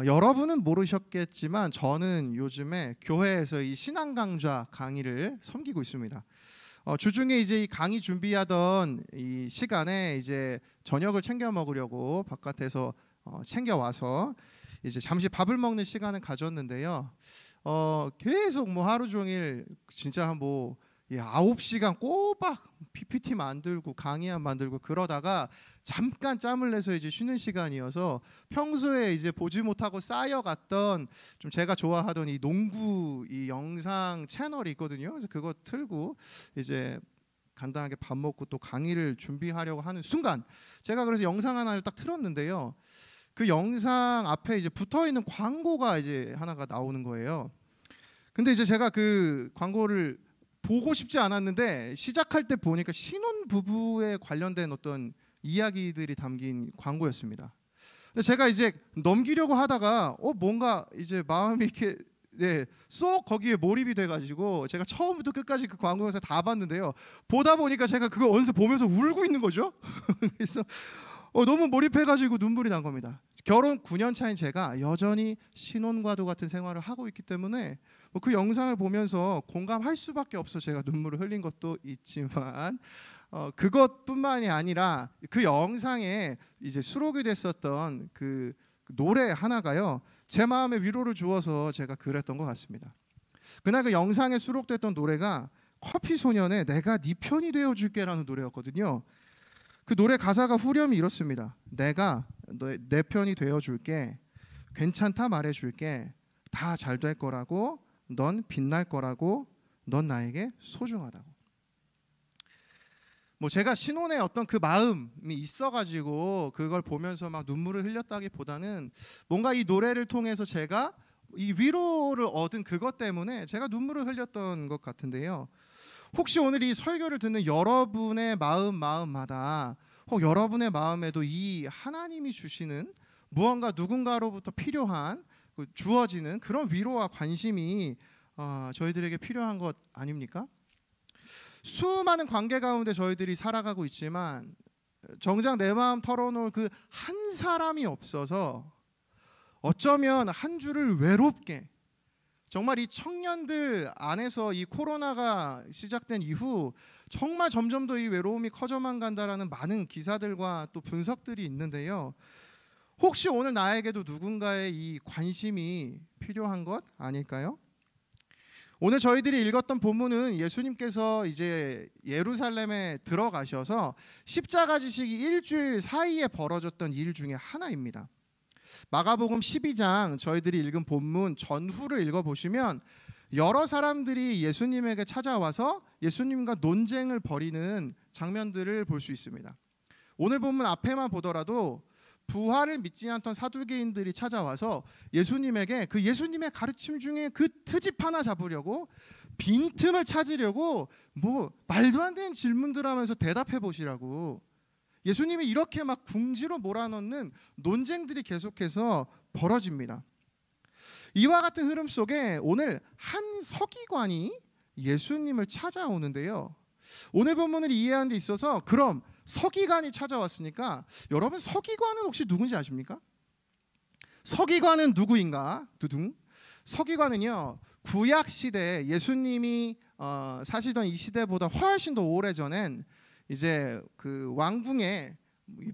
여러분은 모르셨겠지만 저는 요즘에 교회에서 이 신앙 강좌 강의를 섬기고 있습니다. 주중에 이제 이 강의 준비하던 이 시간에 이제 저녁을 챙겨 먹으려고 바깥에서 챙겨 와서 이제 잠시 밥을 먹는 시간을 가졌는데요. 계속 뭐 하루 종일 진짜 뭐 9시간 꼬박 PPT 만들고 강의안 만들고 그러다가 잠깐 짬을 내서 이제 쉬는 시간이어서 평소에 이제 보지 못하고 쌓여갔던 좀 제가 좋아하던 이 농구 이 영상 채널이 있거든요. 그래서 그거 틀고 이제 간단하게 밥 먹고 또 강의를 준비하려고 하는 순간 제가 그래서 영상 하나를 딱 틀었는데요. 그 영상 앞에 이제 붙어 있는 광고가 이제 하나가 나오는 거예요. 근데 이제 제가 그 광고를 보고 싶지 않았는데 시작할 때 보니까 신혼 부부에 관련된 어떤 이야기들이 담긴 광고였습니다. 근데 제가 이제 넘기려고 하다가 뭔가 이제 마음이 이렇게 쏙 거기에 몰입이 돼가지고 제가 처음부터 끝까지 그 광고 영상 다 봤는데요. 보다 보니까 제가 그거 어느새 보면서 울고 있는 거죠. 그래서 너무 몰입해가지고 눈물이 난 겁니다. 결혼 9년 차인 제가 여전히 신혼과도 같은 생활을 하고 있기 때문에 그 영상을 보면서 공감할 수밖에 없어 제가 눈물을 흘린 것도 있지만 그것뿐만이 아니라 그 영상에 이제 수록이 됐었던 그 노래 하나가요 제 마음에 위로를 주어서 제가 그랬던 것 같습니다. 그날 그 영상에 수록됐던 노래가 커피소년의 내가 네 편이 되어줄게라는 노래였거든요. 그 노래 가사가 후렴이 이렇습니다. 내가 내 편이 되어줄게, 괜찮다 말해줄게, 다 잘 될 거라고, 넌 빛날 거라고, 넌 나에게 소중하다고. 뭐 제가 신혼에 어떤 그 마음이 있어가지고 그걸 보면서 막 눈물을 흘렸다기보다는 뭔가 이 노래를 통해서 제가 이 위로를 얻은 그것 때문에 제가 눈물을 흘렸던 것 같은데요. 혹시 오늘 이 설교를 듣는 여러분의 마음마다 혹 여러분의 마음에도 이 하나님이 주시는 무언가 누군가로부터 필요한 주어지는 그런 위로와 관심이 저희들에게 필요한 것 아닙니까? 수많은 관계 가운데 저희들이 살아가고 있지만 정작 내 마음 털어놓을 그 한 사람이 없어서 어쩌면 한 주를 외롭게 정말 이 청년들 안에서 이 코로나가 시작된 이후 정말 점점 더 이 외로움이 커져만 간다라는 많은 기사들과 또 분석들이 있는데요. 혹시 오늘 나에게도 누군가의 이 관심이 필요한 것 아닐까요? 오늘 저희들이 읽었던 본문은 예수님께서 이제 예루살렘에 들어가셔서 십자가 지시기 일주일 사이에 벌어졌던 일 중에 하나입니다. 마가복음 12장 저희들이 읽은 본문 전후를 읽어보시면 여러 사람들이 예수님에게 찾아와서 예수님과 논쟁을 벌이는 장면들을 볼 수 있습니다. 오늘 본문 앞에만 보더라도 부활을 믿지 않던 사두개인들이 찾아와서 예수님에게 그 예수님의 가르침 중에 그 트집 하나 잡으려고 빈틈을 찾으려고 뭐 말도 안 되는 질문들 하면서 대답해 보시라고 예수님이 이렇게 막 궁지로 몰아넣는 논쟁들이 계속해서 벌어집니다. 이와 같은 흐름 속에 오늘 한 서기관이 예수님을 찾아오는데요. 오늘 본문을 이해하는 데 있어서 그럼 서기관이 찾아왔으니까 여러분 서기관은 혹시 누군지 아십니까? 서기관은 누구인가? 두둥. 서기관은요 구약 시대 예수님이 사시던 이 시대보다 훨씬 더 오래전엔 이제 그 왕궁의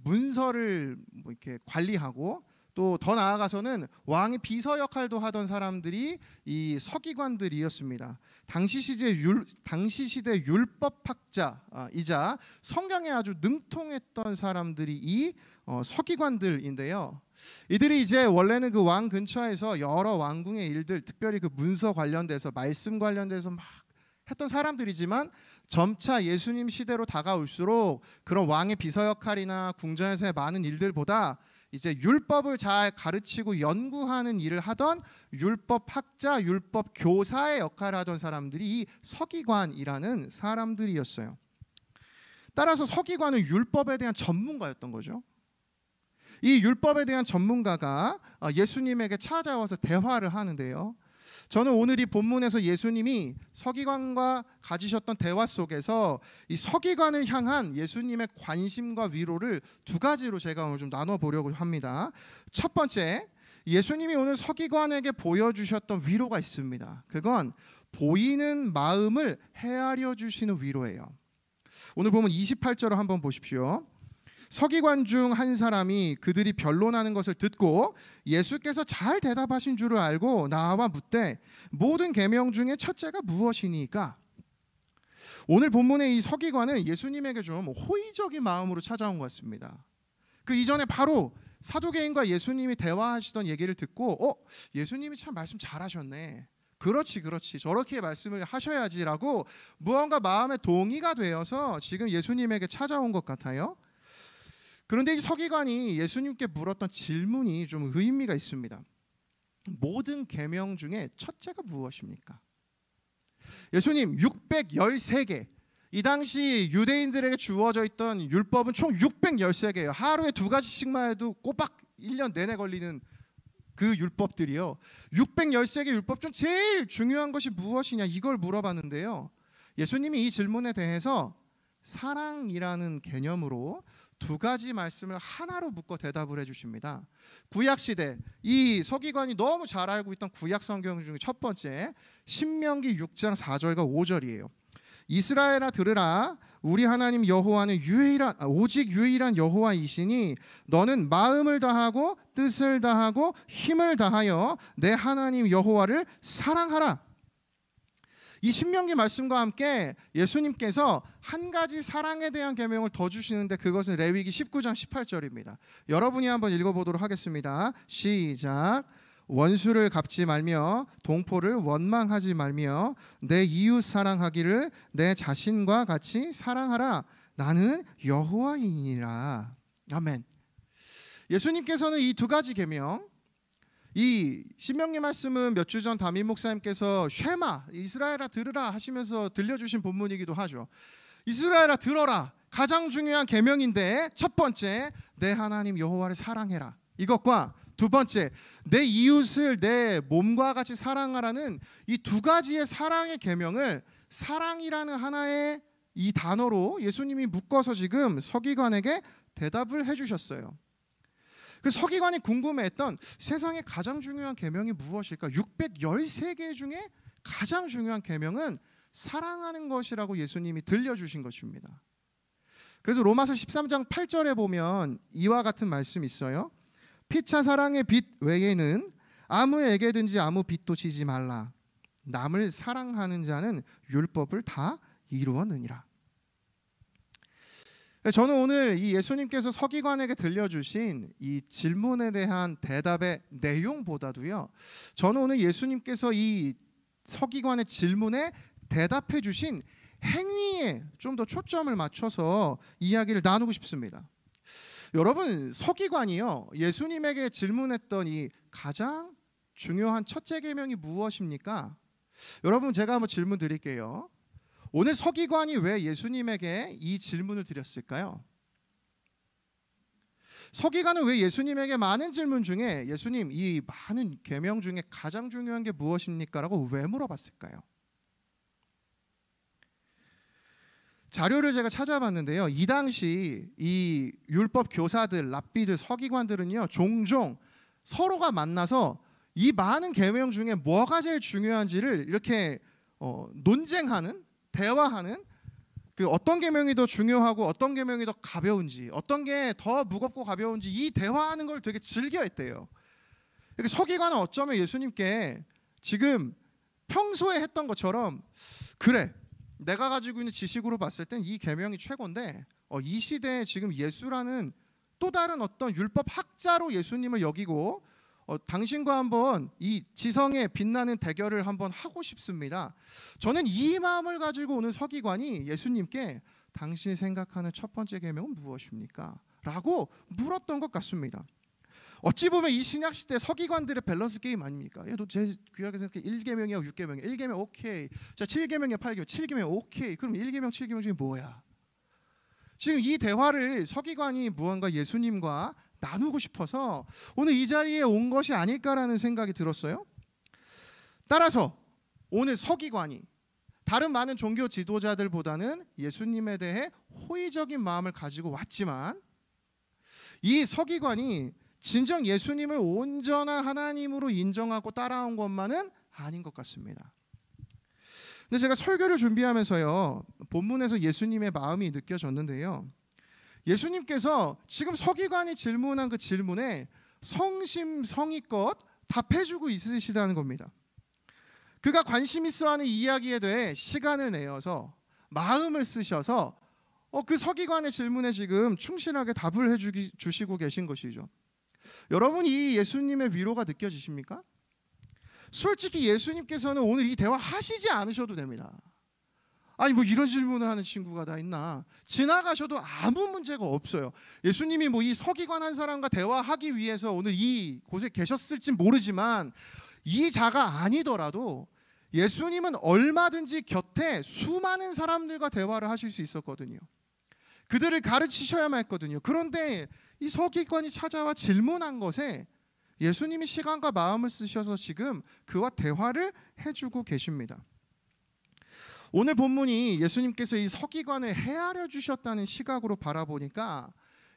문서를 뭐 이렇게 관리하고 또 더 나아가서는 왕의 비서 역할도 하던 사람들이 이 서기관들이었습니다. 당시 시대 율법학자이자 성경에 아주 능통했던 사람들이 이 서기관들인데요. 이들이 이제 원래는 그 왕 근처에서 여러 왕궁의 일들, 특별히 그 문서 관련돼서 말씀 관련돼서 막 했던 사람들이지만 점차 예수님 시대로 다가올수록 그런 왕의 비서 역할이나 궁전에서의 많은 일들보다 이제 율법을 잘 가르치고 연구하는 일을 하던 율법학자, 율법교사의 역할을 하던 사람들이 이 서기관이라는 사람들이었어요. 따라서 서기관은 율법에 대한 전문가였던 거죠. 이 율법에 대한 전문가가 예수님에게 찾아와서 대화를 하는데요. 저는 오늘 이 본문에서 예수님이 서기관과 가지셨던 대화 속에서 이 서기관을 향한 예수님의 관심과 위로를 두 가지로 제가 오늘 좀 나눠보려고 합니다. 첫 번째, 예수님이 오늘 서기관에게 보여주셨던 위로가 있습니다. 그건 보이는 마음을 헤아려 주시는 위로예요. 오늘 보면 28절을 한번 보십시오. 서기관 중 한 사람이 그들이 변론하는 것을 듣고 예수께서 잘 대답하신 줄을 알고 나와 묻되 모든 계명 중에 첫째가 무엇이니까? 오늘 본문의 이 서기관은 예수님에게 좀 호의적인 마음으로 찾아온 것 같습니다. 그 이전에 바로 사두개인과 예수님이 대화하시던 얘기를 듣고 예수님이 참 말씀 잘하셨네. 그렇지 저렇게 말씀을 하셔야지라고 무언가 마음에 동의가 되어서 지금 예수님에게 찾아온 것 같아요. 그런데 이 서기관이 예수님께 물었던 질문이 좀 의미가 있습니다. 모든 계명 중에 첫째가 무엇입니까? 예수님 613개, 이 당시 유대인들에게 주어져 있던 율법은 총 613개예요. 하루에 2가지씩만 해도 꼬박 1년 내내 걸리는 그 율법들이요. 613개 율법 중 제일 중요한 것이 무엇이냐, 이걸 물어봤는데요. 예수님이 이 질문에 대해서 사랑이라는 개념으로 2가지 말씀을 하나로 묶어 대답을 해주십니다. 구약시대 이 서기관이 너무 잘 알고 있던 구약 성경 중에 첫 번째 신명기 6장 4절과 5절이에요. 이스라엘아 들으라, 우리 하나님 여호와는 오직 유일한 여호와이시니 너는 마음을 다하고 뜻을 다하고 힘을 다하여 내 하나님 여호와를 사랑하라. 이 신명기 말씀과 함께 예수님께서 한 가지 사랑에 대한 계명을 더 주시는데 그것은 레위기 19장 18절입니다. 여러분이 한번 읽어보도록 하겠습니다. 시작. 원수를 갚지 말며 동포를 원망하지 말며 내 이웃 사랑하기를 내 자신과 같이 사랑하라. 나는 여호와이니라. 아멘. 예수님께서는 이 2가지 계명, 이 신명기 말씀은 몇 주 전 담임 목사님께서 쉐마, 이스라엘아 들으라 하시면서 들려주신 본문이기도 하죠. 이스라엘아 들어라, 가장 중요한 계명인데 첫 번째 내 하나님 여호와를 사랑해라, 이것과 2번째 내 이웃을 내 몸과 같이 사랑하라는 이 2가지의 사랑의 계명을 사랑이라는 하나의 이 단어로 예수님이 묶어서 지금 서기관에게 대답을 해주셨어요. 그 서기관이 궁금해했던 세상의 가장 중요한 계명이 무엇일까? 613개 중에 가장 중요한 계명은 사랑하는 것이라고 예수님이 들려주신 것입니다. 그래서 로마서 13장 8절에 보면 이와 같은 말씀이 있어요. 피차 사랑의 빚 외에는 아무에게든지 아무 빚도 지지 말라. 남을 사랑하는 자는 율법을 다 이루었느니라. 저는 오늘 이 예수님께서 서기관에게 들려주신 이 질문에 대한 대답의 내용보다도요, 저는 오늘 예수님께서 이 서기관의 질문에 대답해 주신 행위에 좀 더 초점을 맞춰서 이야기를 나누고 싶습니다. 여러분, 서기관이요, 예수님에게 질문했던 이 가장 중요한 첫째 계명이 무엇입니까? 여러분, 제가 한번 질문 드릴게요. 오늘 서기관이 왜 예수님에게 이 질문을 드렸을까요? 서기관은 왜 예수님에게 많은 질문 중에 예수님 이 많은 계명 중에 가장 중요한 게 무엇입니까? 라고 왜 물어봤을까요? 자료를 제가 찾아봤는데요. 이 당시 이 율법 교사들, 랍비들, 서기관들은요, 종종 서로가 만나서 이 많은 계명 중에 뭐가 제일 중요한지를 이렇게 논쟁하는, 대화하는, 그 어떤 계명이 더 중요하고 어떤 계명이 더 가벼운지, 어떤 게 더 무겁고 가벼운지 이 대화하는 걸 되게 즐겨했대요. 서기관은 어쩌면 예수님께 지금 평소에 했던 것처럼, 그래, 내가 가지고 있는 지식으로 봤을 땐 이 계명이 최고인데 이 시대에 지금 예수라는 또 다른 어떤 율법 학자로 예수님을 여기고 당신과 한번 이 지성에 빛나는 대결을 한번 하고 싶습니다. 저는 이 마음을 가지고 오는 서기관이 예수님께 당신이 생각하는 첫 번째 계명은 무엇입니까? 라고 물었던 것 같습니다. 어찌 보면 이 신약 시대 서기관들의 밸런스 게임 아닙니까? 너 제 귀하게 생각해. 1계명이야 6계명이야. 1계명 오케이. 자, 7계명이야 8계명. 7계명 오케이. 그럼 1계명 7계명 중에 뭐야? 지금 이 대화를 서기관이 무언가 예수님과 나누고 싶어서 오늘 이 자리에 온 것이 아닐까라는 생각이 들었어요. 따라서 오늘 서기관이 다른 많은 종교 지도자들보다는 예수님에 대해 호의적인 마음을 가지고 왔지만 이 서기관이 진정 예수님을 온전한 하나님으로 인정하고 따라온 것만은 아닌 것 같습니다. 근데 제가 설교를 준비하면서요, 본문에서 예수님의 마음이 느껴졌는데요, 예수님께서 지금 서기관이 질문한 그 질문에 성심성의껏 답해주고 있으시다는 겁니다. 그가 관심 있어하는 이야기에 대해 시간을 내어서 마음을 쓰셔서 그 서기관의 질문에 지금 충실하게 답을 해주시고 계신 것이죠. 여러분, 이 예수님의 위로가 느껴지십니까? 솔직히 예수님께서는 오늘 이 대화 하시지 않으셔도 됩니다. 아니 뭐 이런 질문을 하는 친구가 다 있나? 지나가셔도 아무 문제가 없어요. 예수님이 뭐 이 서기관 한 사람과 대화하기 위해서 오늘 이 곳에 계셨을지 모르지만 이 자가 아니더라도 예수님은 얼마든지 곁에 수많은 사람들과 대화를 하실 수 있었거든요. 그들을 가르치셔야만 했거든요. 그런데 이 서기관이 찾아와 질문한 것에 예수님이 시간과 마음을 쓰셔서 지금 그와 대화를 해주고 계십니다. 오늘 본문이 예수님께서 이 서기관을 헤아려 주셨다는 시각으로 바라보니까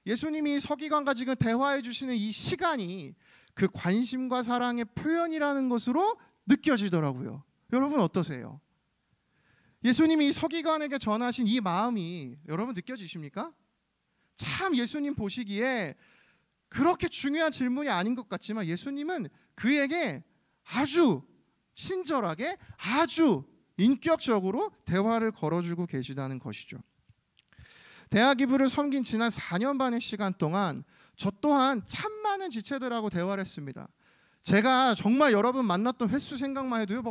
예수님이 서기관과 지금 대화해 주시는 이 시간이 그 관심과 사랑의 표현이라는 것으로 느껴지더라고요. 여러분 어떠세요? 예수님이 서기관에게 전하신 이 마음이 여러분 느껴지십니까? 참 예수님 보시기에 그렇게 중요한 질문이 아닌 것 같지만 예수님은 그에게 아주 친절하게 아주 인격적으로 대화를 걸어주고 계시다는 것이죠. 대학 이부를 섬긴 지난 4년 반의 시간 동안 저 또한 참 많은 지체들하고 대화를 했습니다. 제가 정말 여러분 만났던 횟수 생각만 해도요,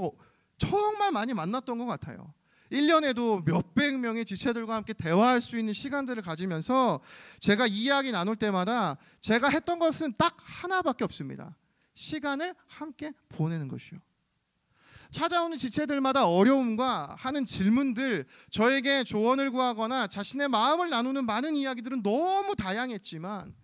정말 많이 만났던 것 같아요. 1년에도 몇백 명의 지체들과 함께 대화할 수 있는 시간들을 가지면서 제가 이야기 나눌 때마다 제가 했던 것은 딱 하나밖에 없습니다. 시간을 함께 보내는 것이요. 찾아오는 지체들마다 어려움과 하는 질문들, 저에게 조언을 구하거나 자신의 마음을 나누는 많은 이야기들은 너무 다양했지만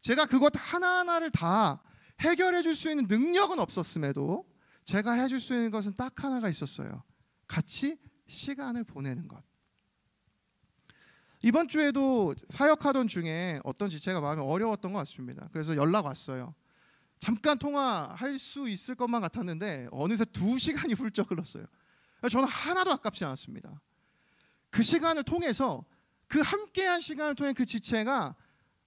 제가 그것 하나하나를 다 해결해 줄 수 있는 능력은 없었음에도 제가 해줄 수 있는 것은 딱 하나가 있었어요. 같이 시간을 보내는 것. 이번 주에도 사역하던 중에 어떤 지체가 마음이 어려웠던 것 같습니다. 그래서 연락 왔어요. 잠깐 통화할 수 있을 것만 같았는데 어느새 2시간이 훌쩍 흘렀어요. 저는 하나도 아깝지 않았습니다. 그 시간을 통해서 그 함께한 시간을 통해 그 지체가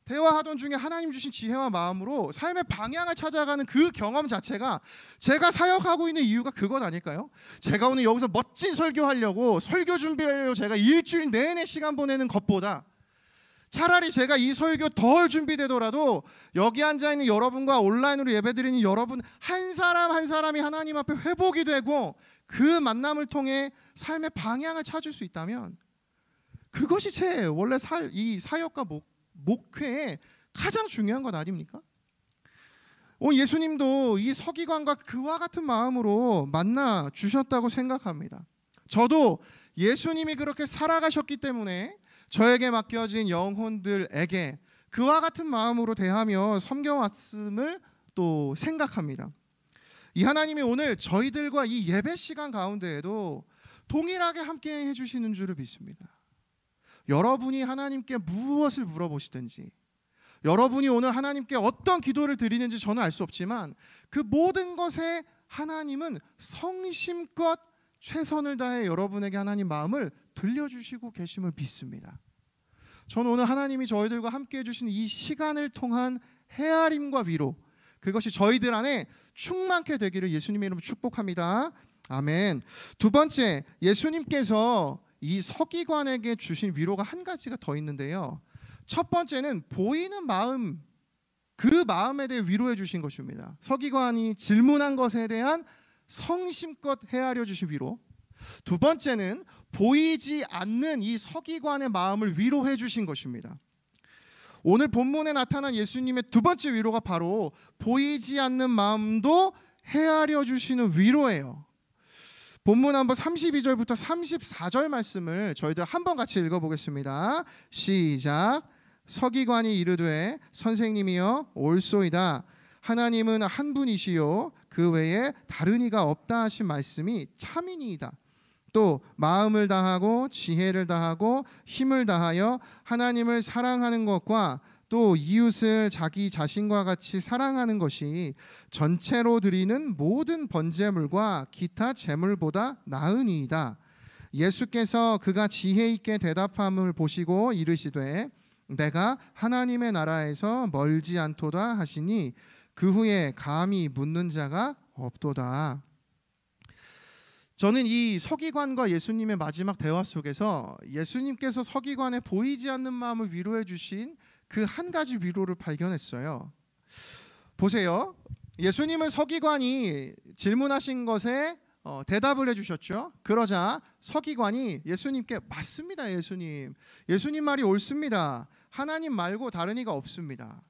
대화하던 중에 하나님 주신 지혜와 마음으로 삶의 방향을 찾아가는 그 경험 자체가 제가 사역하고 있는 이유가 그것 아닐까요? 제가 오늘 여기서 멋진 설교하려고 설교 준비하려고 제가 일주일 내내 시간 보내는 것보다 차라리 제가 이 설교 덜 준비되더라도 여기 앉아있는 여러분과 온라인으로 예배드리는 여러분 한 사람 한 사람이 하나님 앞에 회복이 되고 그 만남을 통해 삶의 방향을 찾을 수 있다면 그것이 제 원래 이 사역과 목회의 가장 중요한 것 아닙니까? 오늘 예수님도 이 서기관과 그와 같은 마음으로 만나 주셨다고 생각합니다. 저도 예수님이 그렇게 살아가셨기 때문에 저에게 맡겨진 영혼들에게 그와 같은 마음으로 대하며 섬겨왔음을 또 생각합니다. 이 하나님이 오늘 저희들과 이 예배 시간 가운데에도 동일하게 함께 해주시는 줄을 믿습니다. 여러분이 하나님께 무엇을 물어보시든지, 여러분이 오늘 하나님께 어떤 기도를 드리는지 저는 알 수 없지만 그 모든 것에 하나님은 성심껏 최선을 다해 여러분에게 하나님 마음을 들려주시고 계심을 믿습니다. 저는 오늘 하나님이 저희들과 함께 해주신 이 시간을 통한 헤아림과 위로, 그것이 저희들 안에 충만케 되기를 예수님의 이름으로 축복합니다. 아멘. 두 번째, 예수님께서 이 서기관에게 주신 위로가 한 가지가 더 있는데요. 첫 번째는 보이는 마음, 그 마음에 대해 위로해 주신 것입니다. 서기관이 질문한 것에 대한 성심껏 헤아려 주신 위로. 두 번째는 보이지 않는 이 서기관의 마음을 위로해 주신 것입니다. 오늘 본문에 나타난 예수님의 두 번째 위로가 바로 보이지 않는 마음도 헤아려 주시는 위로예요. 본문 한번 32절부터 34절 말씀을 저희들 한번 같이 읽어보겠습니다. 시작. 서기관이 이르되 선생님이여 옳소이다. 하나님은 한 분이시요 그 외에 다른 이가 없다 하신 말씀이 참이니이다. 또 마음을 다하고 지혜를 다하고 힘을 다하여 하나님을 사랑하는 것과 또 이웃을 자기 자신과 같이 사랑하는 것이 전체로 드리는 모든 번제물과 기타 제물보다 나으니이다. 예수께서 그가 지혜 있게 대답함을 보시고 이르시되 내가 하나님의 나라에서 멀지 않도다 하시니 그 후에 감히 묻는 자가 없도다. 저는 이 서기관과 예수님의 마지막 대화 속에서 예수님께서 서기관의 보이지 않는 마음을 위로해 주신 그 한 가지 위로를 발견했어요. 보세요. 예수님은 서기관이 질문하신 것에 대답을 해주셨죠. 그러자 서기관이 예수님께 맞습니다. 예수님 말이 옳습니다. 하나님 말고 다른 이가 없습니다.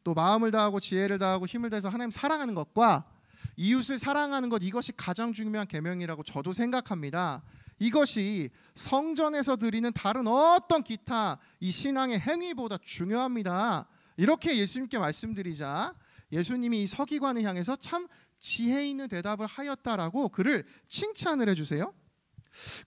또 마음을 다하고 지혜를 다하고 힘을 다해서 하나님 사랑하는 것과 이웃을 사랑하는 것, 이것이 가장 중요한 계명이라고 저도 생각합니다. 이것이 성전에서 드리는 다른 어떤 기타 이 신앙의 행위보다 중요합니다. 이렇게 예수님께 말씀드리자 예수님이 이 서기관을 향해서 참 지혜 있는 대답을 하였다라고 그를 칭찬을 해주세요.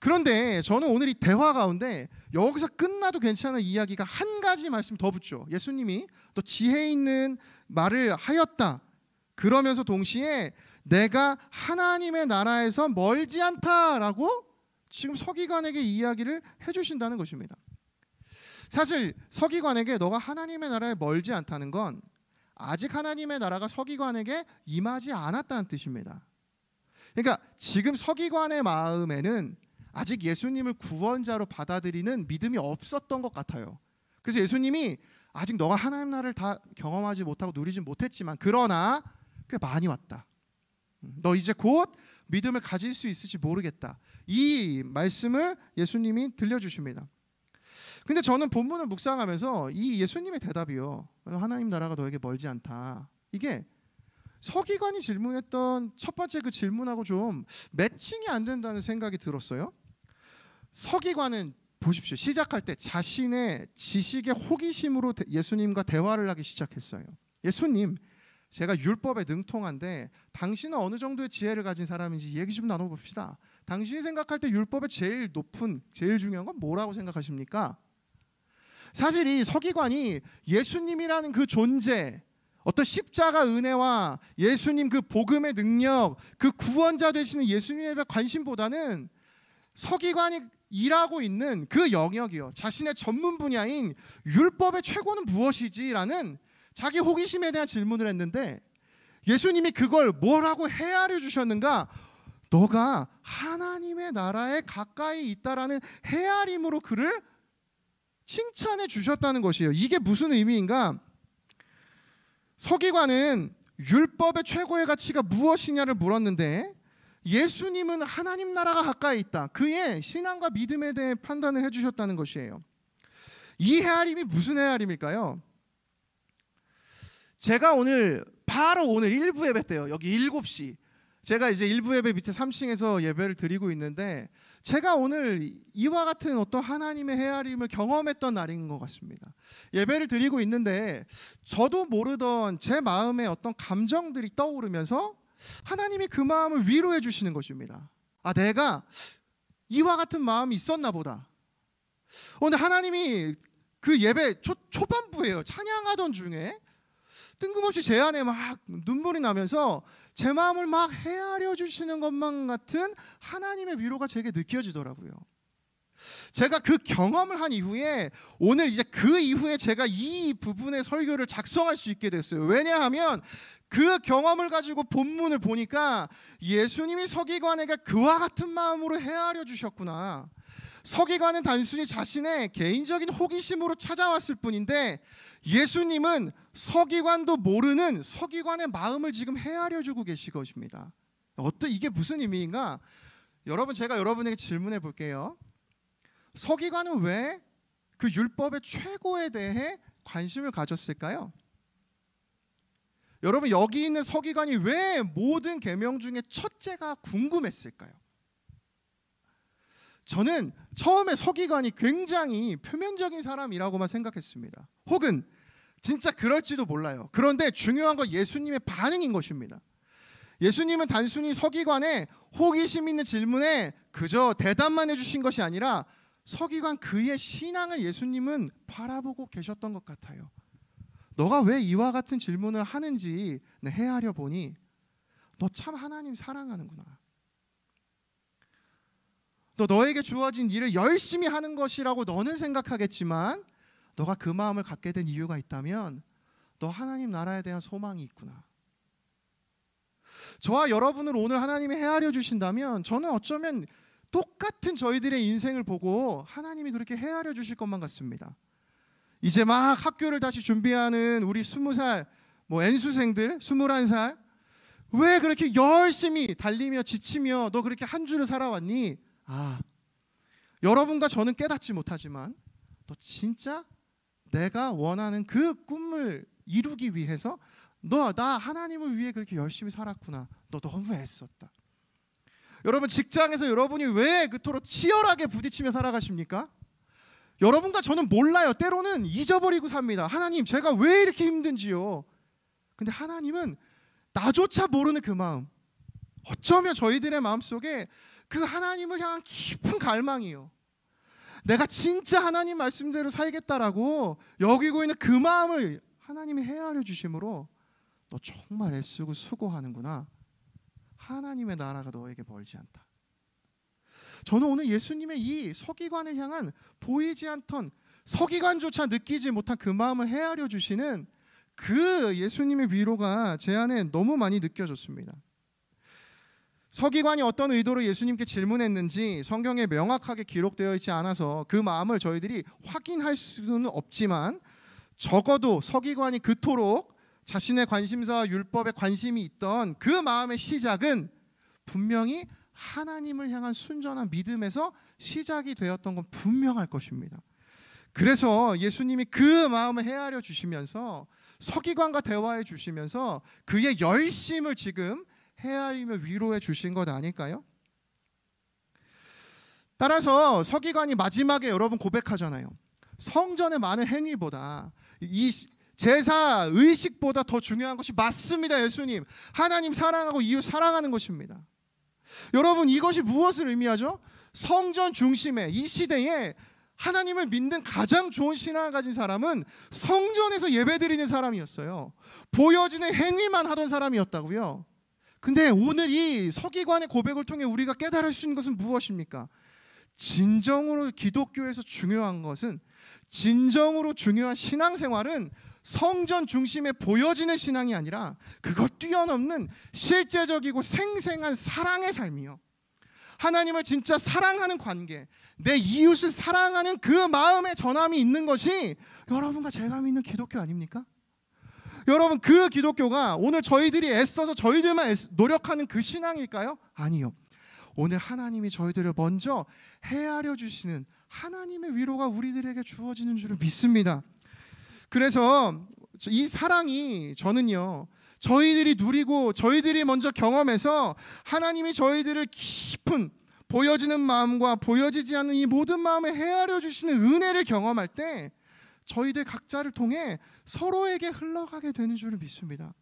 그런데 저는 오늘 이 대화 가운데 여기서 끝나도 괜찮은 이야기가 한 가지 말씀 더 붙죠. 예수님이 또 지혜 있는 말을 하였다. 그러면서 동시에 내가 하나님의 나라에서 멀지 않다라고 지금 서기관에게 이야기를 해주신다는 것입니다. 사실 서기관에게 너가 하나님의 나라에 멀지 않다는 건 아직 하나님의 나라가 서기관에게 임하지 않았다는 뜻입니다. 그러니까 지금 서기관의 마음에는 아직 예수님을 구원자로 받아들이는 믿음이 없었던 것 같아요. 그래서 예수님이 아직 너가 하나님 나라를 다 경험하지 못하고 누리지 못했지만 그러나 꽤 많이 왔다. 너 이제 곧 믿음을 가질 수 있을지 모르겠다. 이 말씀을 예수님이 들려주십니다. 근데 저는 본문을 묵상하면서 이 예수님의 대답이요, 하나님 나라가 너에게 멀지 않다, 이게 서기관이 질문했던 첫 번째 그 질문하고 좀 매칭이 안 된다는 생각이 들었어요. 서기관은 보십시오. 시작할 때 자신의 지식의 호기심으로 예수님과 대화를 하기 시작했어요. 예수님, 제가 율법에 능통한데 당신은 어느 정도의 지혜를 가진 사람인지 얘기 좀 나눠봅시다. 당신이 생각할 때 율법의 제일 높은, 제일 중요한 건 뭐라고 생각하십니까? 사실 이 서기관이 예수님이라는 그 존재, 어떤 십자가 은혜와 예수님 그 복음의 능력, 그 구원자 되시는 예수님에 대한 관심보다는 서기관이 일하고 있는 그 영역이요, 자신의 전문 분야인 율법의 최고는 무엇이지라는 자기 호기심에 대한 질문을 했는데 예수님이 그걸 뭐라고 헤아려 주셨는가? 너가 하나님의 나라에 가까이 있다라는 헤아림으로 그를 칭찬해 주셨다는 것이에요. 이게 무슨 의미인가? 서기관은 율법의 최고의 가치가 무엇이냐를 물었는데 예수님은 하나님 나라가 가까이 있다, 그의 신앙과 믿음에 대해 판단을 해주셨다는 것이에요. 이 헤아림이 무슨 헤아림일까요? 제가 바로 오늘 1부 예배 때요, 여기 7시 제가 이제 1부 예배 밑에 3층에서 예배를 드리고 있는데 제가 오늘 이와 같은 어떤 하나님의 헤아림을 경험했던 날인 것 같습니다. 예배를 드리고 있는데 저도 모르던 제 마음에 어떤 감정들이 떠오르면서 하나님이 그 마음을 위로해 주시는 것입니다. 아, 내가 이와 같은 마음이 있었나 보다. 근데 하나님이 그 예배 초반부예요. 찬양하던 중에 뜬금없이 제 안에 막 눈물이 나면서 제 마음을 막 헤아려 주시는 것만 같은 하나님의 위로가 제게 느껴지더라고요. 제가 그 경험을 한 이후에 오늘 이제 그 이후에 제가 이 부분의 설교를 작성할 수 있게 됐어요. 왜냐하면 그 경험을 가지고 본문을 보니까 예수님이 서기관에게 그와 같은 마음으로 헤아려 주셨구나. 서기관은 단순히 자신의 개인적인 호기심으로 찾아왔을 뿐인데 예수님은 서기관도 모르는 서기관의 마음을 지금 헤아려 주고 계신 것입니다. 이게 무슨 의미인가? 여러분, 제가 여러분에게 질문해 볼게요. 서기관은 왜 그 율법의 최고에 대해 관심을 가졌을까요? 여러분, 여기 있는 서기관이 왜 모든 계명 중에 첫째가 궁금했을까요? 저는 처음에 서기관이 굉장히 표면적인 사람이라고만 생각했습니다. 혹은 진짜 그럴지도 몰라요. 그런데 중요한 건 예수님의 반응인 것입니다. 예수님은 단순히 서기관의 호기심 있는 질문에 그저 대답만 해주신 것이 아니라 서기관 그의 신앙을 예수님은 바라보고 계셨던 것 같아요. 너가 왜 이와 같은 질문을 하는지 헤아려 보니 너 참 하나님 사랑하는구나. 너에게 주어진 일을 열심히 하는 것이라고 너는 생각하겠지만 너가 그 마음을 갖게 된 이유가 있다면 너 하나님 나라에 대한 소망이 있구나. 저와 여러분을 오늘 하나님이 헤아려 주신다면 저는 어쩌면 똑같은 저희들의 인생을 보고 하나님이 그렇게 헤아려 주실 것만 같습니다. 이제 막 학교를 다시 준비하는 우리 20살 N수생들 21살 왜 그렇게 열심히 달리며 지치며 너 그렇게 한 주를 살아왔니? 여러분과 저는 깨닫지 못하지만 너 진짜 내가 원하는 그 꿈을 이루기 위해서 너 나 하나님을 위해 그렇게 열심히 살았구나. 너 너무 애썼다. 여러분 직장에서 여러분이 왜 그토록 치열하게 부딪히며 살아가십니까? 여러분과 저는 몰라요. 때로는 잊어버리고 삽니다. 하나님 제가 왜 이렇게 힘든지요. 근데 하나님은 나조차 모르는 그 마음, 어쩌면 저희들의 마음속에 그 하나님을 향한 깊은 갈망이요, 내가 진짜 하나님 말씀대로 살겠다라고 여기고 있는 그 마음을 하나님이 헤아려 주심으로 너 정말 애쓰고 수고하는구나. 하나님의 나라가 너에게 멀지 않다. 저는 오늘 예수님의 이 서기관을 향한 보이지 않던, 서기관조차 느끼지 못한 그 마음을 헤아려 주시는 그 예수님의 위로가 제 안에 너무 많이 느껴졌습니다. 서기관이 어떤 의도로 예수님께 질문했는지 성경에 명확하게 기록되어 있지 않아서 그 마음을 저희들이 확인할 수는 없지만 적어도 서기관이 그토록 자신의 관심사와 율법에 관심이 있던 그 마음의 시작은 분명히 하나님을 향한 순전한 믿음에서 시작이 되었던 건 분명할 것입니다. 그래서 예수님이 그 마음을 헤아려 주시면서 서기관과 대화해 주시면서 그의 열심을 지금 헤아리며 위로해 주신 것 아닐까요? 따라서 서기관이 마지막에 여러분 고백하잖아요. 성전의 많은 행위보다 이 제사 의식보다 더 중요한 것이 맞습니다. 예수님, 하나님 사랑하고 이웃 사랑하는 것입니다. 여러분 이것이 무엇을 의미하죠? 성전 중심의 이 시대에 하나님을 믿는 가장 좋은 신앙을 가진 사람은 성전에서 예배드리는 사람이었어요. 보여지는 행위만 하던 사람이었다고요. 근데 오늘 이 서기관의 고백을 통해 우리가 깨달을 수 있는 것은 무엇입니까? 진정으로 기독교에서 중요한 것은, 진정으로 중요한 신앙생활은 성전 중심에 보여지는 신앙이 아니라 그걸 뛰어넘는 실제적이고 생생한 사랑의 삶이요, 하나님을 진짜 사랑하는 관계, 내 이웃을 사랑하는 그 마음의 전함이 있는 것이 여러분과 제가 믿는 기독교 아닙니까? 여러분 그 기독교가 오늘 저희들이 애써서 저희들만 노력하는 그 신앙일까요? 아니요. 오늘 하나님이 저희들을 먼저 헤아려 주시는 하나님의 위로가 우리들에게 주어지는 줄을 믿습니다. 그래서 이 사랑이 저는요, 저희들이 누리고 저희들이 먼저 경험해서 하나님이 저희들을 깊은 보여지는 마음과 보여지지 않는 이 모든 마음에 헤아려 주시는 은혜를 경험할 때 저희들 각자를 통해 서로에게 흘러가게 되는 줄을 믿습니다.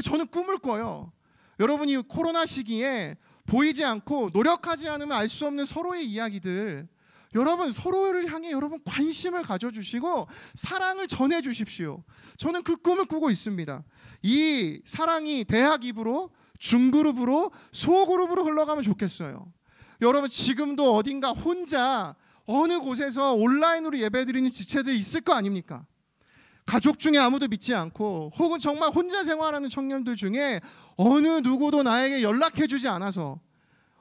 저는 꿈을 꿔요. 여러분이 코로나 시기에 보이지 않고 노력하지 않으면 알 수 없는 서로의 이야기들, 여러분 서로를 향해 여러분 관심을 가져주시고 사랑을 전해주십시오. 저는 그 꿈을 꾸고 있습니다. 이 사랑이 대학 입으로, 중그룹으로, 소그룹으로 흘러가면 좋겠어요. 여러분 지금도 어딘가 혼자 어느 곳에서 온라인으로 예배드리는 지체들 있을 거 아닙니까? 가족 중에 아무도 믿지 않고 혹은 정말 혼자 생활하는 청년들 중에 어느 누구도 나에게 연락해주지 않아서,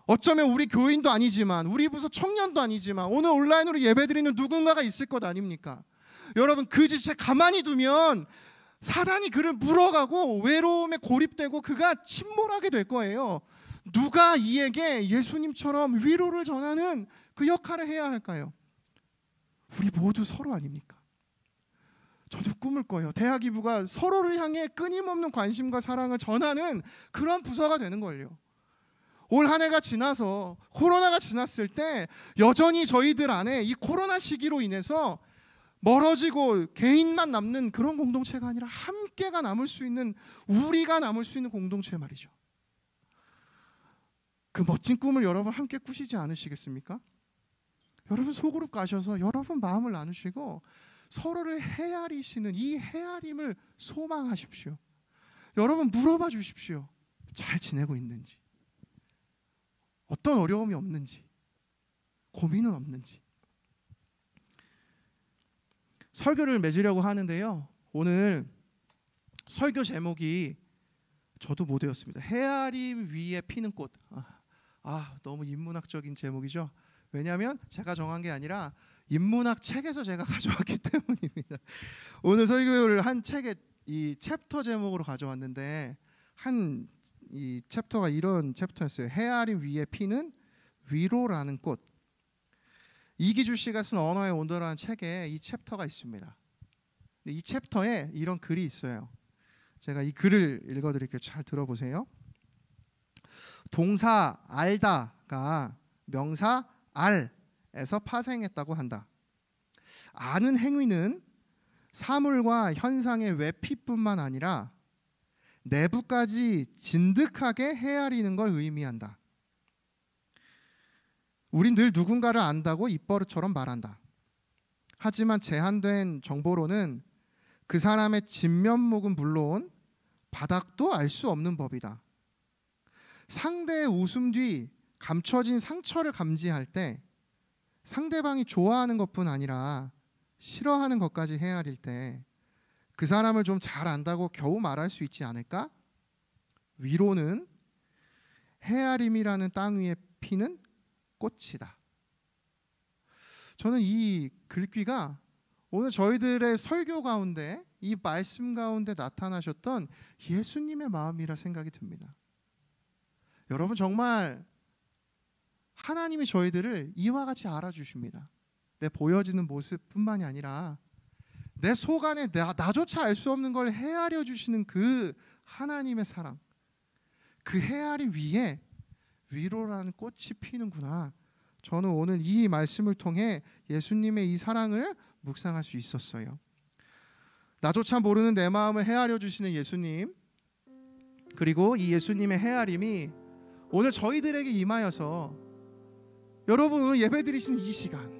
어쩌면 우리 교인도 아니지만 우리 부서 청년도 아니지만 오늘 온라인으로 예배드리는 누군가가 있을 것 아닙니까? 여러분 그 지체 가만히 두면 사단이 그를 물어가고 외로움에 고립되고 그가 침몰하게 될 거예요. 누가 이에게 예수님처럼 위로를 전하는 그 역할을 해야 할까요? 우리 모두 서로 아닙니까? 저도 꿈을 꿔요. 대학 이부가 서로를 향해 끊임없는 관심과 사랑을 전하는 그런 부서가 되는 걸요. 올 한 해가 지나서 코로나가 지났을 때 여전히 저희들 안에 이 코로나 시기로 인해서 멀어지고 개인만 남는 그런 공동체가 아니라 함께가 남을 수 있는, 우리가 남을 수 있는 공동체 말이죠. 그 멋진 꿈을 여러분 함께 꾸시지 않으시겠습니까? 여러분 소그룹 가셔서 여러분 마음을 나누시고 서로를 헤아리시는 이 헤아림을 소망하십시오. 여러분 물어봐 주십시오. 잘 지내고 있는지, 어떤 어려움이 없는지, 고민은 없는지. 설교를 맺으려고 하는데요, 오늘 설교 제목이 저도 못 외웠습니다. 헤아림 위에 피는 꽃. 너무 인문학적인 제목이죠. 왜냐하면 제가 정한 게 아니라 인문학 책에서 제가 가져왔기 때문입니다. 오늘 설교를 한 책의 이 챕터 제목으로 가져왔는데, 이 챕터가 이런 챕터였어요. 헤아림 위에 피는 위로라는 꽃. 이기주 씨가 쓴 언어의 온도라는 책에 이 챕터가 있습니다. 이 챕터에 이런 글이 있어요. 제가 이 글을 읽어드릴게요. 잘 들어보세요. 동사 알다가 명사 알에서 파생했다고 한다. 아는 행위는 사물과 현상의 외피뿐만 아니라 내부까지 진득하게 헤아리는 걸 의미한다. 우린 늘 누군가를 안다고 입버릇처럼 말한다. 하지만 제한된 정보로는 그 사람의 진면목은 물론 바닥도 알 수 없는 법이다. 상대의 웃음 뒤 감춰진 상처를 감지할 때 상대방이 좋아하는 것뿐 아니라 싫어하는 것까지 헤아릴 때 그 사람을 좀 잘 안다고 겨우 말할 수 있지 않을까? 위로는 헤아림이라는 땅 위에 피는 꽃이다. 저는 이 글귀가 오늘 저희들의 설교 가운데, 이 말씀 가운데 나타나셨던 예수님의 마음이라 생각이 듭니다. 여러분, 정말 하나님이 저희들을 이와 같이 알아주십니다. 내 보여지는 모습뿐만이 아니라 내 속 안에 나조차 알 수 없는 걸 헤아려 주시는 그 하나님의 사랑, 그 헤아림 위에 위로라는 꽃이 피는구나. 저는 오늘 이 말씀을 통해 예수님의 이 사랑을 묵상할 수 있었어요. 나조차 모르는 내 마음을 헤아려 주시는 예수님, 그리고 이 예수님의 헤아림이 오늘 저희들에게 임하여서 여러분 예배드리시는 이 시간,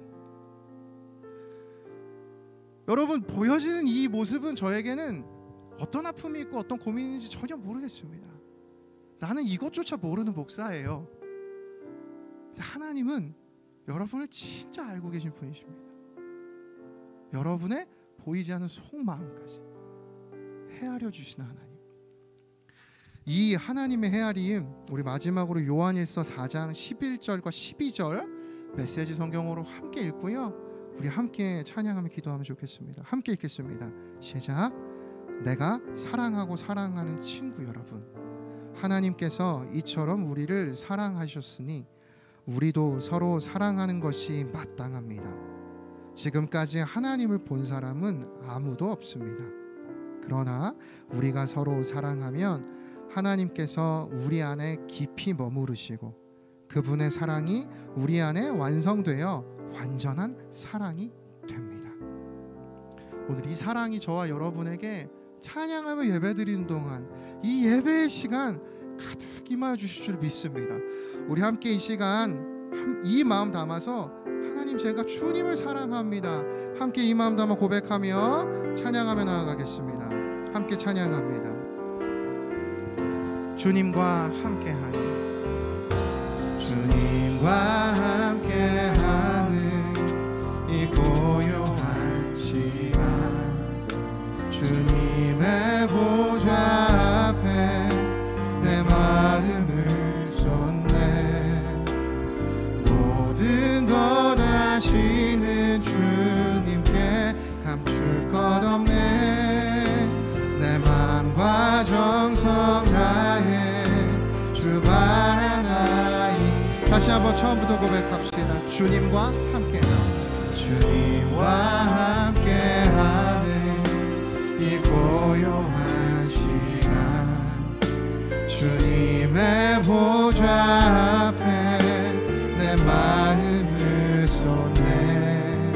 여러분 보여지는 이 모습은 저에게는 어떤 아픔이 있고 어떤 고민인지 전혀 모르겠습니다. 나는 이것조차 모르는 목사예요. 하나님은 여러분을 진짜 알고 계신 분이십니다. 여러분의 보이지 않는 속마음까지 헤아려 주시는 하나님. 이 하나님의 헤아림, 우리 마지막으로 요한일서 4장 11절과 12절 메시지 성경으로 함께 읽고요, 우리 함께 찬양하며 기도하면 좋겠습니다. 함께 읽겠습니다. 시작. 내가 사랑하고 사랑하는 친구 여러분, 하나님께서 이처럼 우리를 사랑하셨으니 우리도 서로 사랑하는 것이 마땅합니다. 지금까지 하나님을 본 사람은 아무도 없습니다. 그러나 우리가 서로 사랑하면 하나님께서 우리 안에 깊이 머무르시고 그분의 사랑이 우리 안에 완성되어 완전한 사랑이 됩니다. 오늘 이 사랑이 저와 여러분에게 찬양하며 예배드리는 동안 이 예배의 시간 가득 임하여 주실 줄 믿습니다. 우리 함께 이 시간 이 마음 담아서 하나님, 제가 주님을 사랑합니다, 함께 이 마음 담아 고백하며 찬양하며 나아가겠습니다. 함께 찬양합니다. 주님과 함께하니, 주님과 함께하는 이 고요한 시간, 주님의 보좌 앞에 내 마음을 쏟네. 모든 것 아시는 주님께 감출 것 없네. 내 마음과 정성 다해 주 바라나이. 다시 한번 처음부터 고백합시다. 주님과 함께하는, 주님과 함께하는 이 고요한 시간, 주님의 보좌 앞에 내 마음을 쏟네.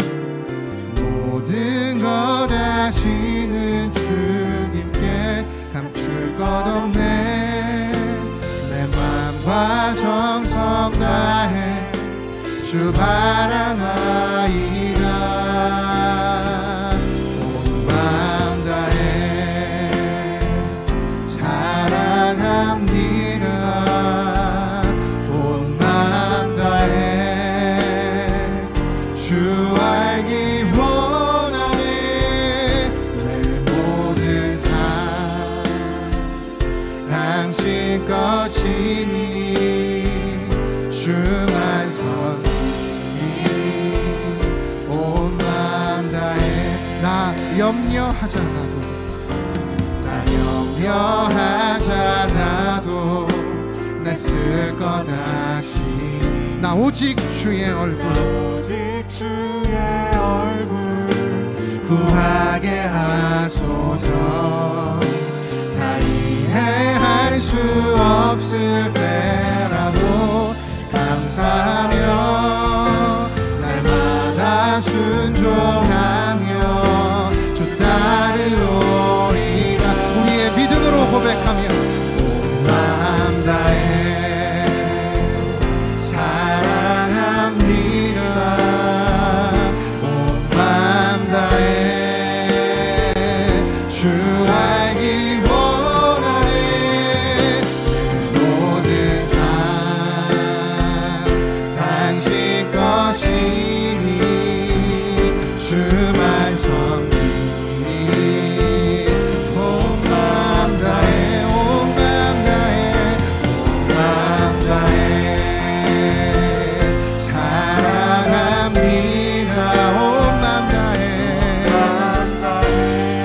모든 것 아시는 주님께 감출 것 없네. 내 마음과 정성 다해 주 바라나이다. 주만 섬기리. 온 마음 다해 나 염려하잖아도 내 쓸 것 하시니 나 오직 주의 얼굴 구하게 하소서. 다 이해할 수 없을 때라도 감사하며 날마다 순종하며 주 따르오리라. 우리의 믿음으로 고백하며 온 마음 다해 사랑합니다. 온 마음 다해 주 알기 원하네. 내 모든 삶 당신 것이니 주만 섬기니. 온 마음 다해 온 마음 다해 온 마음 다해 사랑합니다. 온 마음 다해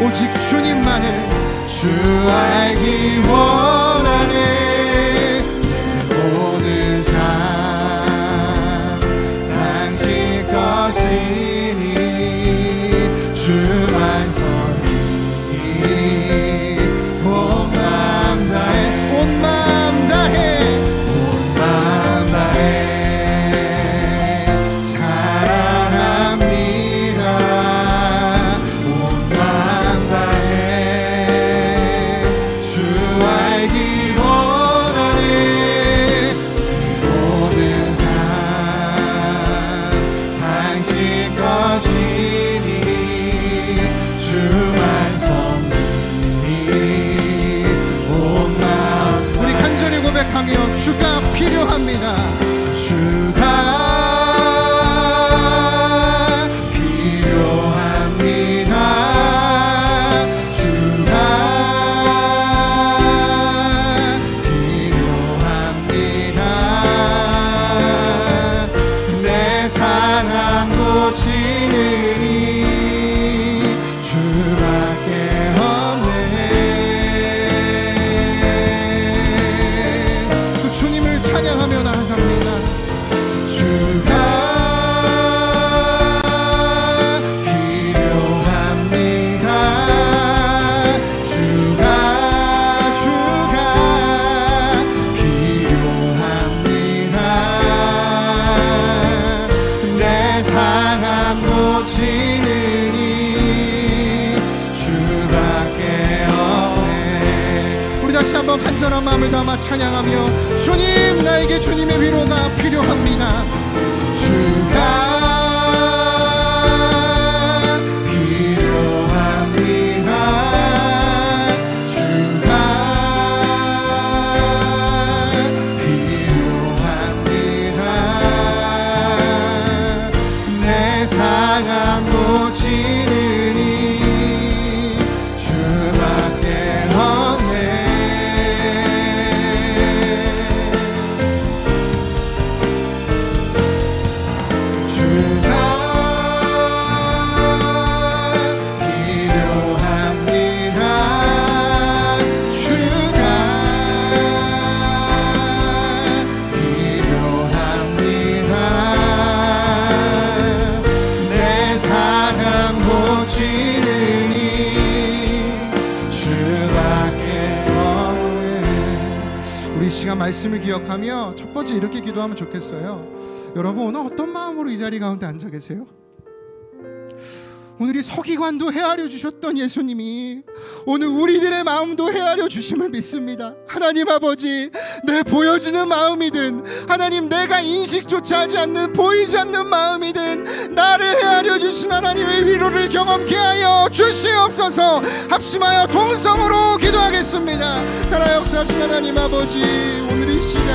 오직 주님만을 주 알기 원하네. 내 모든 삶 당신 것이니 주만 섬기니. 온 마음 다해 온 마음 다해 온 마음 다해 사랑합니다. 온 마음 다해 주 알기 원하네. 내 모든 삶 당신 것이니 주만 섬기니. 온 마음 우리 간절히 고백하며 주가 필요합니다. 주가 필요합니다. 주가 필요합니다. 내 상황 고치는 이 주밖에 없네. 그 주님을 찬양하며 나아갑니다. 주가 필요합니다. 주가 필요합니다. 내 상황 고치는 이 주밖에 없네. 우리 다시 한번 간절한 마음을 담아 찬양하며 주님 나에게 주님의 위로가 필요합니다. 주가 필요합니다. 주가 필요합니다. 내 상황 고치는 이 주밖에 없네. 주가 필요합니다. 주가 필요합니다. 내 상황 고치는 이 주밖에 없네. 우리 시간 말씀을 기억하며 첫 번째 이렇게 기도하면 좋겠어요. 여러분 오늘 어떤 마음으로 이 자리 가운데 앉아 계세요? 오늘 이 서기관도 헤아려 주셨던 예수님이 오늘 우리들의 마음도 헤아려 주심을 믿습니다. 하나님 아버지, 내 보여지는 마음이든 하나님 내가 인식조차 하지 않는 보이지 않는 마음이든 나를 헤아려 주신 하나님의 위로를 경험케 하여 주시옵소서. 합심하여 동성으로 기도하겠습니다. 살아 역사하신 하나님 아버지, 오늘 이 시간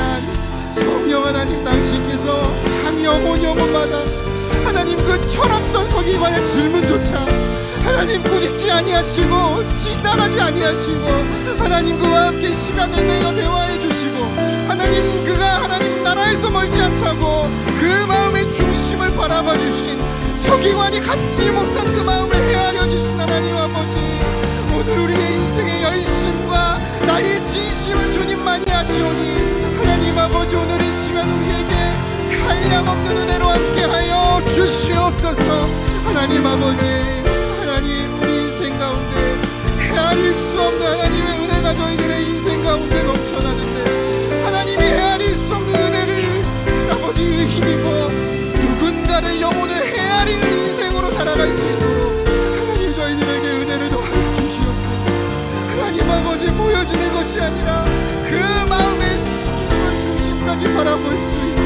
성령 하나님 당신께서 한 영혼마다 하나님 그 철없던 서기관의 질문조차 하나님 꾸짖지 아니하시고 지나가지 아니하시고 하나님 그와 함께 시간을 내어 대화해 주시고 하나님, 그가 하나님 나라에서 멀지 않다고 그 마음의 중심을 바라봐 주신, 서기관이 갖지 못한 그 마음을 헤아려 주신 하나님 아버지, 오늘 우리의 인생의 열심과 나의 진심을 주님만이 아시오니 하나님 아버지, 오늘 이 시간 우리에게 한량없는 은혜로 함께하여 주시옵소서. 하나님 아버지, 하나님, 우리 인생 가운데 헤아릴 수 없는 하나님의 은혜가 저희들의 인생 가운데 넘쳐나는데, 하나님이 헤아릴 수 없는 은혜를 아버지 힘입어 누군가를 영혼을 헤아리는 인생으로 살아갈 수 있도록 하나님 저희들에게 은혜를 더하여 주시옵소서. 하나님 아버지, 보여지는 것이 아니라 그 마음의 중심까지 바라볼 수 있는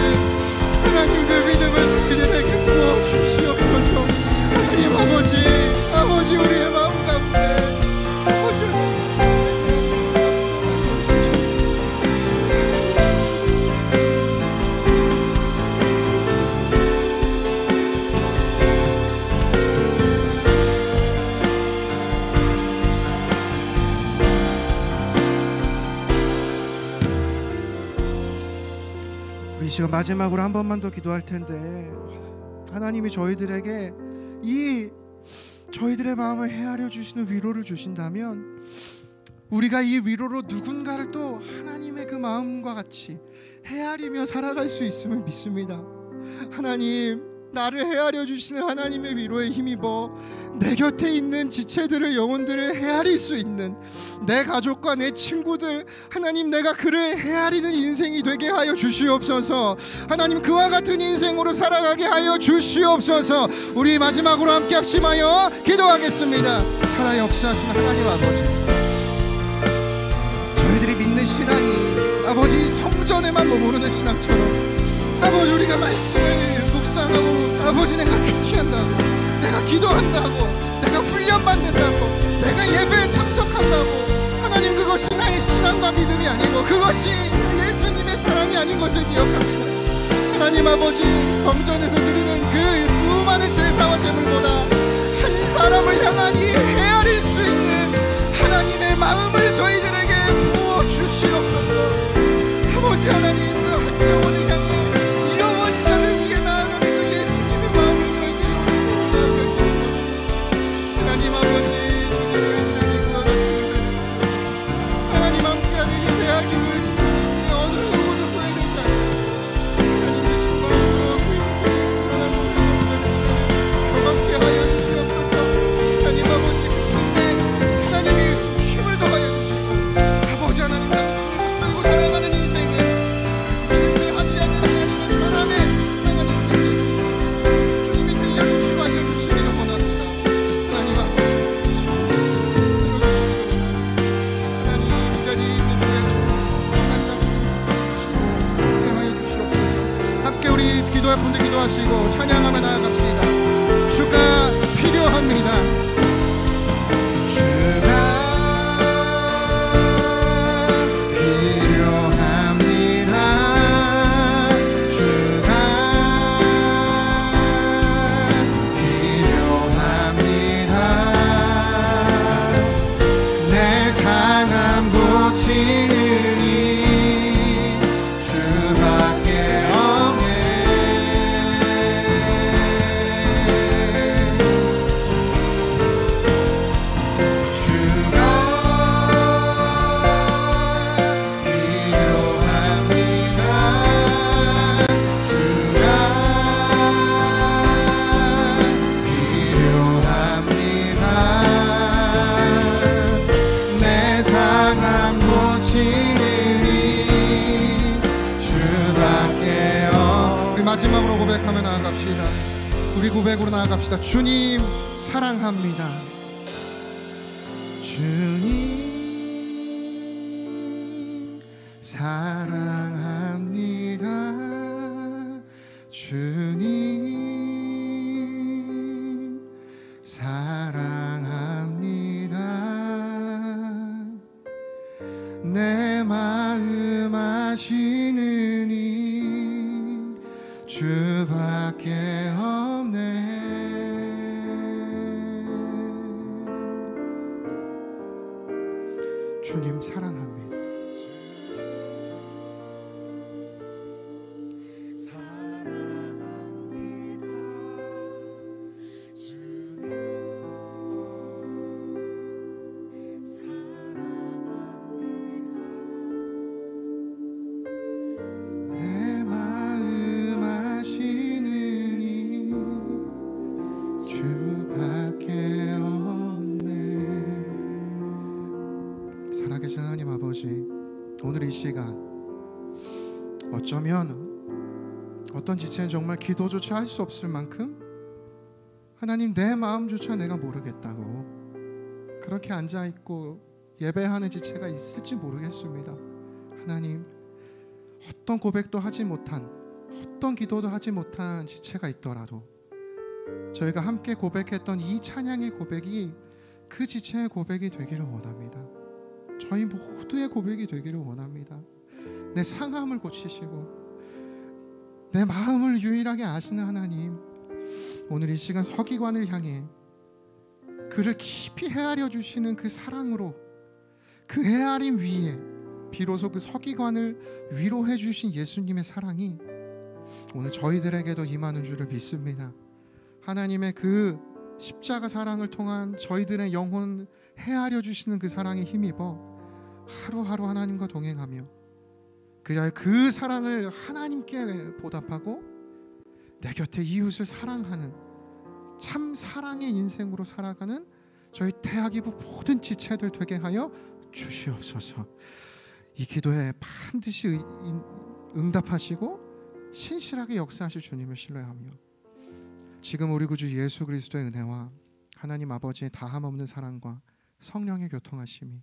하나님, 그 믿음을 저희들에게 부어 주시옵소서. 하나님 아버지, 우리의 마음 가운데 이 시간 마지막으로 한 번만 더 기도할 텐데, 하나님이 저희들에게 이 저희들의 마음을 헤아려 주시는 위로를 주신다면 우리가 이 위로로 누군가를 또 하나님의 그 마음과 같이 헤아리며 살아갈 수 있음을 믿습니다. 하나님, 나를 헤아려 주시는 하나님의 위로에 힘입어 내 곁에 있는 지체들을, 영혼들을 헤아릴 수 있는 내 가족과 내 친구들, 하나님, 내가 그를 헤아리는 인생이 되게 하여 주시옵소서. 하나님, 그와 같은 인생으로 살아가게 하여 주시옵소서. 우리 마지막으로 함께 합심하여 기도하겠습니다. 살아 역사하신 하나님 아버지, 저희들이 믿는 신앙이 아버지 성전에만 머무르는 신앙처럼, 아버지, 우리가 말씀을 묵상하고 아버지, 내가 큐티한다고, 내가 기도한다고, 내가 훈련받는다고, 내가 예배에 참석한다고, 하나님, 그것이 나의 신앙과 믿음이 아니고 그것이 예수님의 사랑이 아닌 것을 기억합니다. 하나님 아버지, 성전에서 드리는 그 수많은 제사와 제물보다 한 사람을 향한 이 헤아릴 수 있는 하나님의 마음을 저희들에게 부어주시옵소서. 아버지 하나님, 그 한 영혼을 향해 잃어버린 자를 위해 나아가는 그 예수님의 마음을 저희들이 오늘 구하옵소서. 하나님 아버지, 저희들에게 그와 같은 하나님 함께하는 예배하기 보여주시는 어느 누구도 소외되지 않고 하나님의 신방으로 그 인생의 승관한 모든 것들을 경험케하여 주시옵소서. 하나님 아버지, 그 삶에 하나님이 힘을 더하여 주시고, 아버지 하나님, 당신을 붙들고 살아가는 인생을 실패하지 않는 하나님의 사랑에 나가는 인생을 주님이 들려주시고 알려주시기를 원합니다. 하나님 아버지, 하나님, 이 자리에 있는 저의 함께 하여 주시옵소서. 함께 우리 기도할 분들 기도하시고 찬양하며 나아갑시다. 주가 필요합니다. 마지막으로 고백하며 나아갑시다. 우리 고백으로 나아갑시다. 주님 사랑합니다. 주님 사랑합니다. 주님 사랑합니다. 내 마음 아시는 이 주밖에 없네. 주님 사랑합니다. 시간 어쩌면 어떤 지체는 정말 기도조차 할 수 없을 만큼 하나님 내 마음조차 내가 모르겠다고 그렇게 앉아있고 예배하는 지체가 있을지 모르겠습니다. 하나님, 어떤 고백도 하지 못한, 어떤 기도도 하지 못한 지체가 있더라도 저희가 함께 고백했던 이 찬양의 고백이 그 지체의 고백이 되기를 원합니다. 저희 모두의 고백이 되기를 원합니다. 내 상함을 고치시고 내 마음을 유일하게 아시는 하나님, 오늘 이 시간 서기관을 향해 그를 깊이 헤아려 주시는 그 사랑으로 그 헤아림 위에 비로소 그 서기관을 위로해 주신 예수님의 사랑이 오늘 저희들에게도 임하는 줄을 믿습니다. 하나님의 그 십자가 사랑을 통한 저희들의 영혼 헤아려 주시는 그 사랑에 힘입어 하루하루 하나님과 동행하며 그리하여 그 사랑을 하나님께 보답하고 내 곁에 이웃을 사랑하는 참 사랑의 인생으로 살아가는 저희 대학이부 모든 지체들 되게 하여 주시옵소서. 이 기도에 반드시 응답하시고 신실하게 역사하실 주님을 신뢰하며 지금 우리 구주 예수 그리스도의 은혜와 하나님 아버지의 다함없는 사랑과 성령의 교통하심이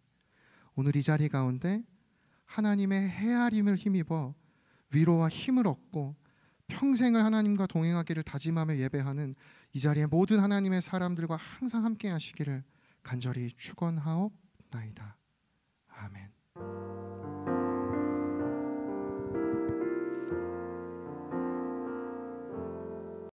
오늘 이 자리 가운데 하나님의 헤아림을 힘입어 위로와 힘을 얻고 평생을 하나님과 동행하기를 다짐하며 예배하는 이 자리의 모든 하나님의 사람들과 항상 함께 하시기를 간절히 축원하옵나이다. 아멘.